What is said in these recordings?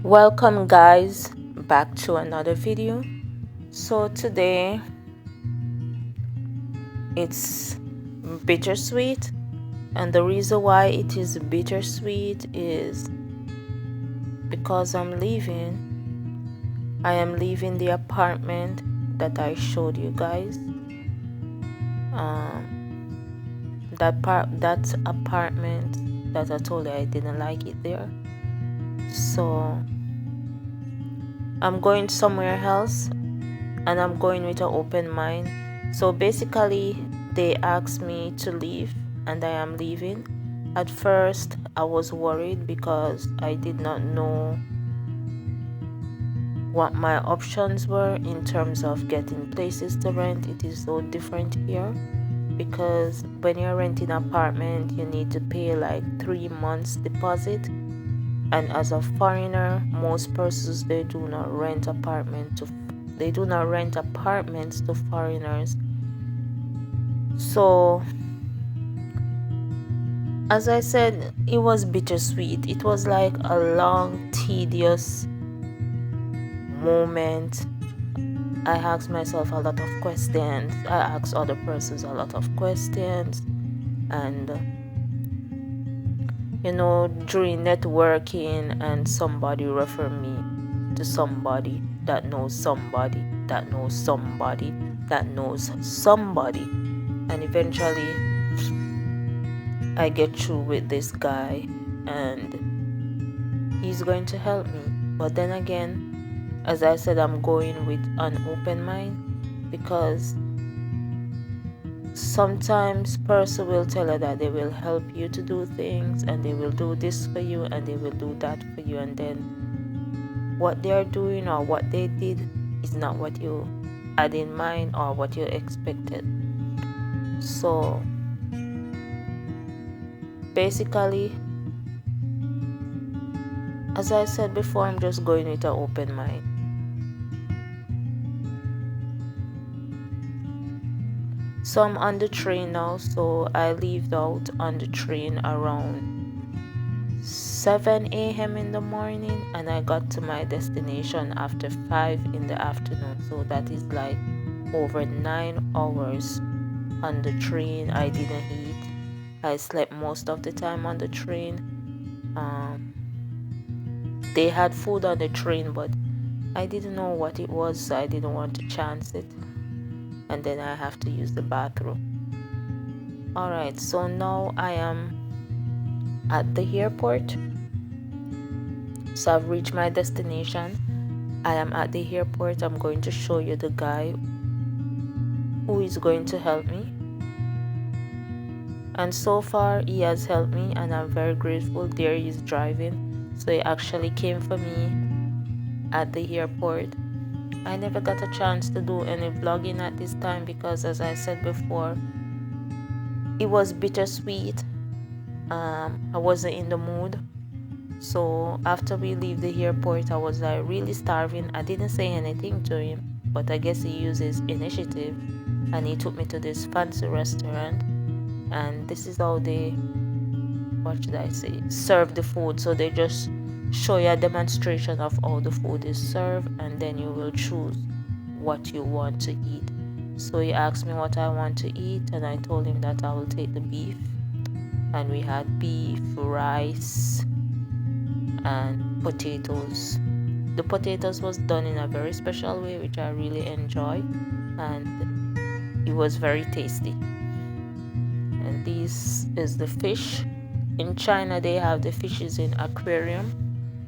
Welcome guys back to another video. So today it's bittersweet, and the reason why it is bittersweet is because I am leaving the apartment that I showed you guys. That apartment that I told you I didn't like it there. So I'm going somewhere else, and I'm going with an open mind. So basically they asked me to leave, and I am leaving. At first I was worried because I did not know what my options were in terms of getting places to rent. It is so different here because when you're renting an apartment you need to pay like 3 months deposit, and as a foreigner most persons they do not rent apartments to foreigners. So as I said, it was bittersweet. It was like a long tedious moment. I asked myself a lot of questions. I asked other persons a lot of questions, and during networking, and somebody referred me to somebody that knows somebody that knows somebody that knows somebody, and eventually I get through with this guy and he's going to help me. But then again, as I said, I'm going with an open mind because sometimes person will tell you that they will help you to do things, and they will do this for you, and they will do that for you, and then what they are doing or what they did is not what you had in mind or what you expected. So basically, as I said before, I'm just going with an open mind. So I'm on the train now. So I left out on the train around 7 a.m. in the morning, and I got to my destination after 5 in the afternoon. So that is like over 9 hours on the train. I didn't eat. I slept most of the time on the train. They had food on the train, but I didn't know what it was, so I didn't want to chance it. And then I have to use the bathroom. Alright, so now I am at the airport. So I've reached my destination. I am at the airport. I'm going to show you the guy who is going to help me. And so far he has helped me, and I'm very grateful. There he is driving. So he actually came for me at the airport. I never got a chance to do any vlogging at this time because, as I said before, it was bittersweet. I wasn't in the mood. So after we leave the airport, I was like really starving. I didn't say anything to him, but I guess he uses initiative, and he took me to this fancy restaurant, and this is how they, what should I say, serve the food. So they just show you a demonstration of how the food is served, and then you will choose what you want to eat. So he asked me what I want to eat, and I told him that I will take the beef, and we had beef, rice, and potatoes. The potatoes was done in a very special way, which I really enjoy, and it was very tasty. And this is the fish. In China they have the fishes in aquarium,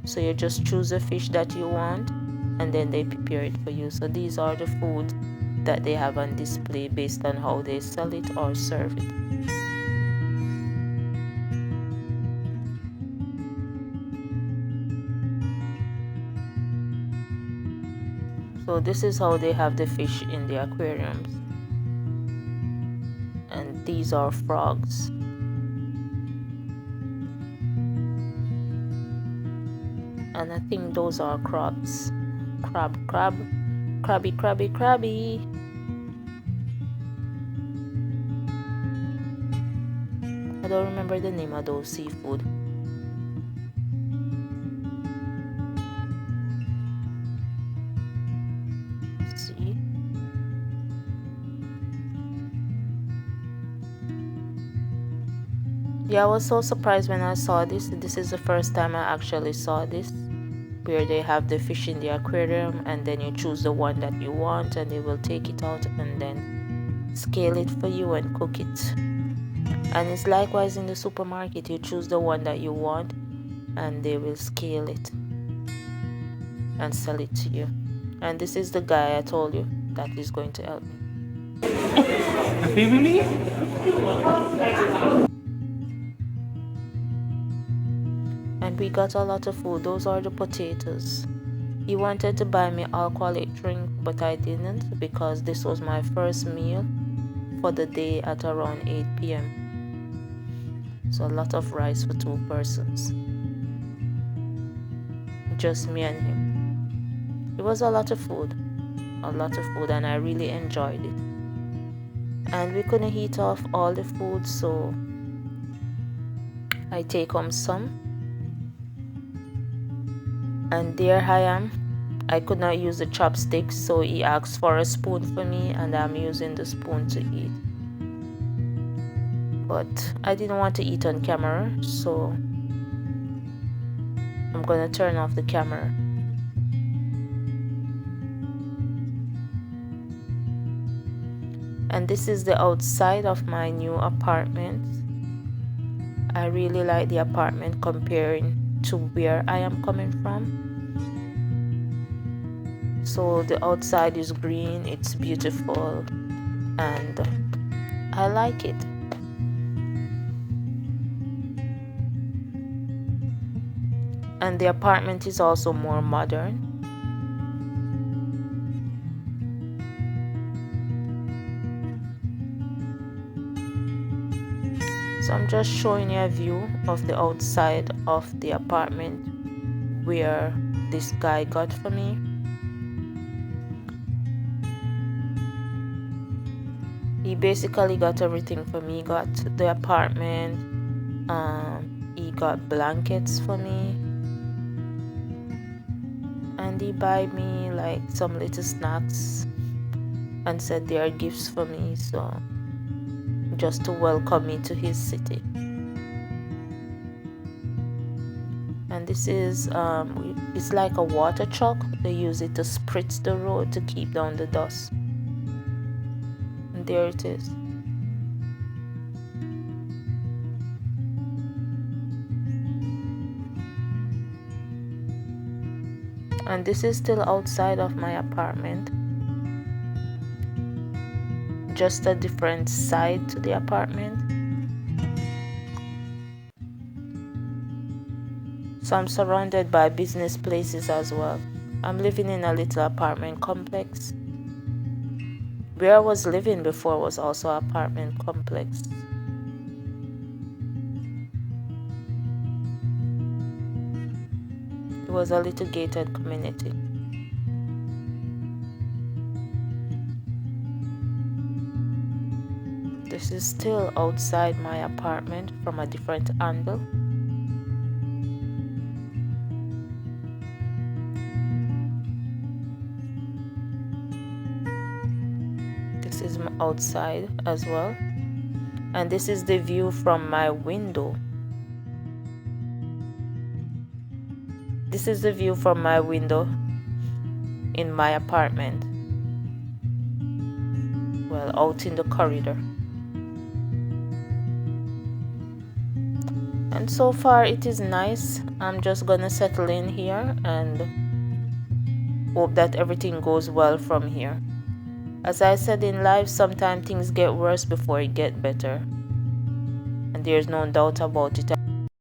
so you just choose a fish that you want, and then they prepare it for you. So these are the food that they have on display based on how they sell it or serve it. So this is how they have the fish in the aquariums, and these are frogs. And I think those are crabs. Crabby. I don't remember the name of those seafood. Yeah, I was so surprised when I saw this. This is the first time I actually saw this, where they have the fish in the aquarium and then you choose the one that you want and they will take it out and then scale it for you and cook it. And it's likewise in the supermarket. You choose the one that you want and they will scale it and sell it to you. And this is the guy I told you that is going to help me. And we got a lot of food. Those are the potatoes. He wanted to buy me alcoholic drink, but I didn't because this was my first meal for the day at around 8 p.m. So a lot of rice for 2 persons. Just me and him. It was a lot of food, and I really enjoyed it. And we couldn't eat off all the food, so I take home some. And there I am. I could not use the chopsticks, so he asked for a spoon for me, and I'm using the spoon to eat. But I didn't want to eat on camera, so I'm gonna turn off the camera. And this is the outside of my new apartment. I really like the apartment comparing to where I am coming from. So the outside is green, it's beautiful, and I like it. And the apartment is also more modern. So I'm just showing you a view of the outside of the apartment where this guy got for me. He basically got everything for me. He got the apartment, he got blankets for me, and he buy me like some little snacks and said they are gifts for me, so just to welcome me to his city. And this is it's like a water truck. They use it to spritz the road to keep down the dust. And there it is. And this is still outside of my apartment, just a different side to the apartment. So I'm surrounded by business places as well. I'm living in a little apartment complex. Where I was living before was also an apartment complex. It was a little gated community. This is still outside my apartment from a different angle. This is outside as well. And this is the view from my window. This is the view from my window in my apartment. Well, out in the corridor. And so far it is nice. I'm just gonna settle in here and hope that everything goes well from here. As I said in life, sometimes things get worse before it get better. And there's no doubt about it.